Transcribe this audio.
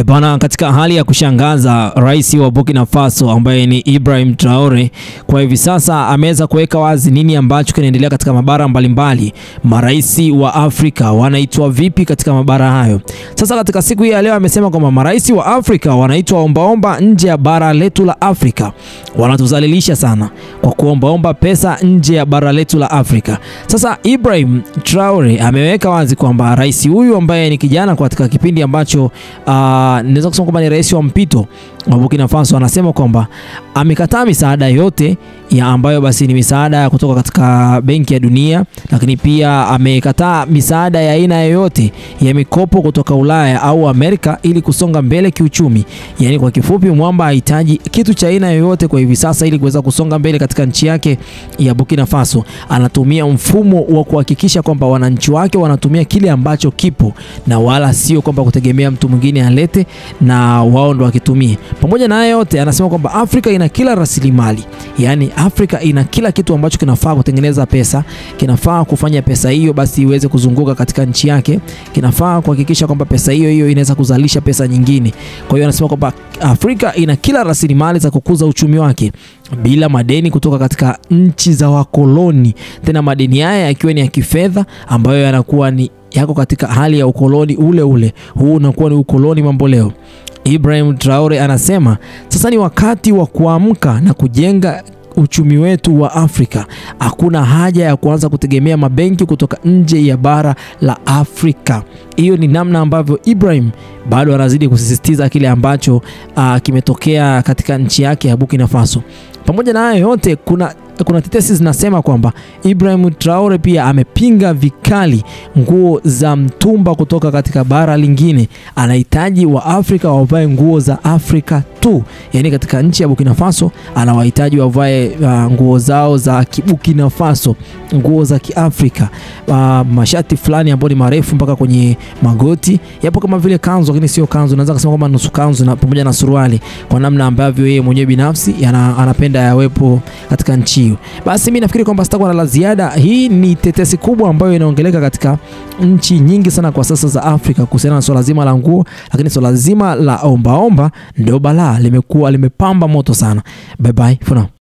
Bana, katika hali ya kushangaza, rais wa Burkina Faso ambaye ni Ibrahim Traore kwa hivi sasa ameweza kuweka wazi nini ambacho kinaendelea katika mabara mbalimbali. Maraisi wa Afrika wanaitwa vipi katika mabara hayo? Sasa katika siku hii ya leo amesema kwamba maraisi wa Afrika wanaitwa ombaomba nje ya bara letu la Afrika. Wanatuzalilisha sana kwa kuombaomba pesa nje ya bara letu la Afrika. Sasa Ibrahim Traore ameweka wazi kwamba rais huyu ambaye ni kijana katika kipindi ambacho naweza kusema kwamba ni rais wa mpito wa Burkina Faso, anasema kwamba amekataa misaada yote ya ambayo basi ni misaada kutoka katika Benki ya Dunia, lakini pia amekataa misaada ya aina yoyote ya mikopo kutoka Ulaya au Amerika ili kusonga mbele kiuchumi. Yani kwa kifupi, mwamba hahitaji kitu cha aina yoyote kwa hivi sasa ili kuweza kusonga mbele katika nchi yake ya Burkina Faso. Anatumia mfumo wa kuhakikisha kwamba wananchi wake wanatumia kile ambacho kipo na wala sio kwamba kutegemea mtu mwingine alete na wao ndo wakitumie. Pamoja na hayo yote, anasema kwamba Afrika ina kila rasilimali. Yani Afrika ina kila kitu ambacho kinafaa kutengeneza pesa, kinafaa kufanya pesa hiyo basi iweze kuzunguka katika nchi yake, kinafaa kuhakikisha kwamba pesa hiyo inaweza kuzalisha pesa nyingine. Kwa hiyo anasema kwamba Afrika ina kila rasilimali za kukuza uchumi wake bila madeni kutoka katika nchi za wakoloni, tena madeni haya yakiwa ni ya kifedha ambayo yanakuwa ni yako katika hali ya ukoloni ule. Huu unakuwa ni ukoloni mambo leo. Ibrahim Traore anasema sasa ni wakati wa kuamka na kujenga uchumi wetu wa Afrika. Hakuna haja ya kuanza kutegemea mabenki kutoka nje ya bara la Afrika. Hiyo ni namna ambavyo Ibrahim bado anazidi kusisitiza kile ambacho kimetokea katika nchi yake ya Burkina Faso. Pamoja na hayo yote, kuna tetesi zinasema kwamba Ibrahim Traore pia amepinga vikali nguo za mtumba kutoka katika bara lingine. Anahitaji wa Afrika wavae nguo za Afrika tu. Yani katika nchi ya Burkina Faso anawahitaji wavae nguo zao za Burkina Faso, nguo za Kiafrika, mashati fulani ambayo ni marefu mpaka kwenye magoti, yapo kama vile kanzu lakini sio kanzu, naweza kusema kama nusu kanzu na pamoja na suruali, kwa namna ambavyo yeye mwenyewe binafsi anapenda yawepo katika nchi hiyo. Basi mimi nafikiri kwamba sitakuwa na la ziada. Hii ni tetesi kubwa ambayo inaongeleka katika nchi nyingi sana kwa sasa za Afrika kuhusiana na swala zima la nguo, lakini swala zima la ombaomba ndio balaa limekuwa limepamba moto sana. Bye bye for now.